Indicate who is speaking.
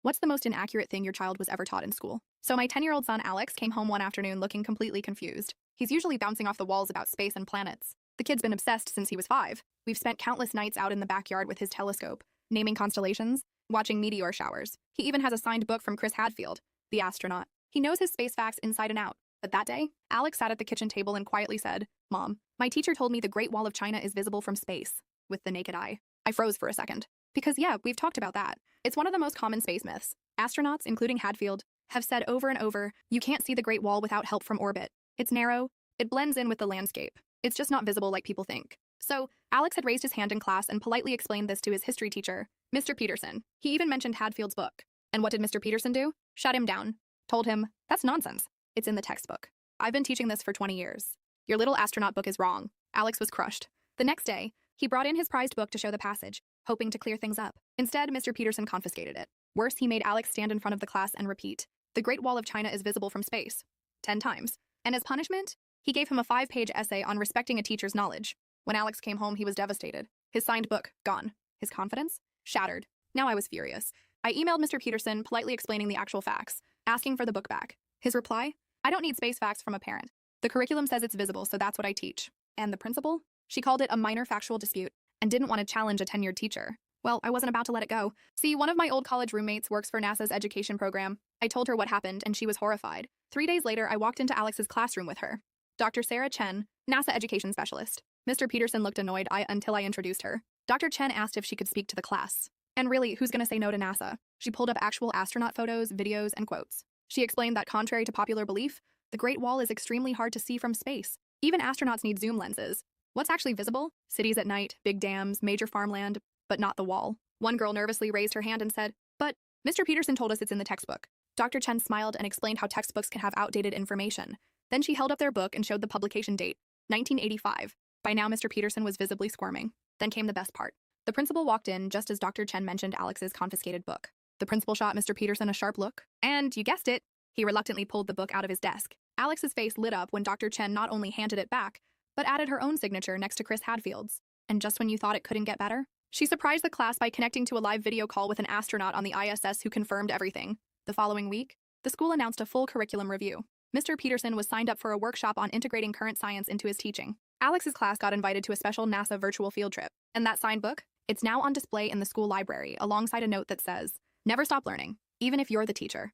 Speaker 1: What's the most inaccurate thing your child was ever taught in school? So my 10-year-old son Alex came home one afternoon looking completely confused. He's usually bouncing off the walls about space and planets. The kid's been obsessed since he was 5. We've spent countless nights out in the backyard with his telescope, naming constellations, watching meteor showers. He even has a signed book from Chris Hadfield, the astronaut. He knows his space facts inside and out. But that day, Alex sat at the kitchen table and quietly said, "Mom, my teacher told me the Great Wall of China is visible from space, with the naked eye." I froze for a second. Because yeah, we've talked about that. It's one of the most common space myths. Astronauts, including Hadfield, have said over and over, you can't see the Great Wall without help from orbit. It's narrow, it blends in with the landscape. It's just not visible like people think. So, Alex had raised his hand in class and politely explained this to his history teacher, Mr. Peterson. He even mentioned Hadfield's book. And what did Mr. Peterson do? Shut him down. Told him, that's nonsense. It's in the textbook. I've been teaching this for 20 years. Your little astronaut book is wrong. Alex was crushed. The next day, he brought in his prized book to show the passage, hoping to clear things up. Instead, Mr. Peterson confiscated it. Worse, he made Alex stand in front of the class and repeat, the Great Wall of China is visible from space, 10 times. And as punishment, he gave him a 5-page essay on respecting a teacher's knowledge. When Alex came home, he was devastated. His signed book, gone. His confidence, shattered. Now I was furious. I emailed Mr. Peterson, politely explaining the actual facts, asking for the book back. His reply, I don't need space facts from a parent. The curriculum says it's visible, so that's what I teach. And the principal? She called it a minor factual dispute and didn't want to challenge a tenured teacher. Well, I wasn't about to let it go. See, one of my old college roommates works for NASA's education program. I told her what happened, and she was horrified. 3 days later, I walked into Alex's classroom with her. Dr. Sarah Chen, NASA education specialist. Mr. Peterson looked annoyed until I introduced her. Dr. Chen asked if she could speak to the class. And really, who's going to say no to NASA? She pulled up actual astronaut photos, videos, and quotes. She explained that contrary to popular belief, the Great Wall is extremely hard to see from space. Even astronauts need zoom lenses. What's actually visible? Cities at night, big dams, major farmland, but not the wall. One girl nervously raised her hand and said, but Mr. Peterson told us it's in the textbook. Dr. Chen smiled and explained how textbooks can have outdated information. Then she held up their book and showed the publication date, 1985. By now, Mr. Peterson was visibly squirming. Then came the best part. The principal walked in just as Dr. Chen mentioned Alex's confiscated book. The principal shot Mr. Peterson a sharp look, and you guessed it, he reluctantly pulled the book out of his desk. Alex's face lit up when Dr. Chen not only handed it back, but added her own signature next to Chris Hadfield's. And just when you thought it couldn't get better, she surprised the class by connecting to a live video call with an astronaut on the ISS who confirmed everything. The following week, the school announced a full curriculum review. Mr. Peterson was signed up for a workshop on integrating current science into his teaching. Alex's class got invited to a special NASA virtual field trip. And that signed book? It's now on display in the school library alongside a note that says, never stop learning, even if you're the teacher.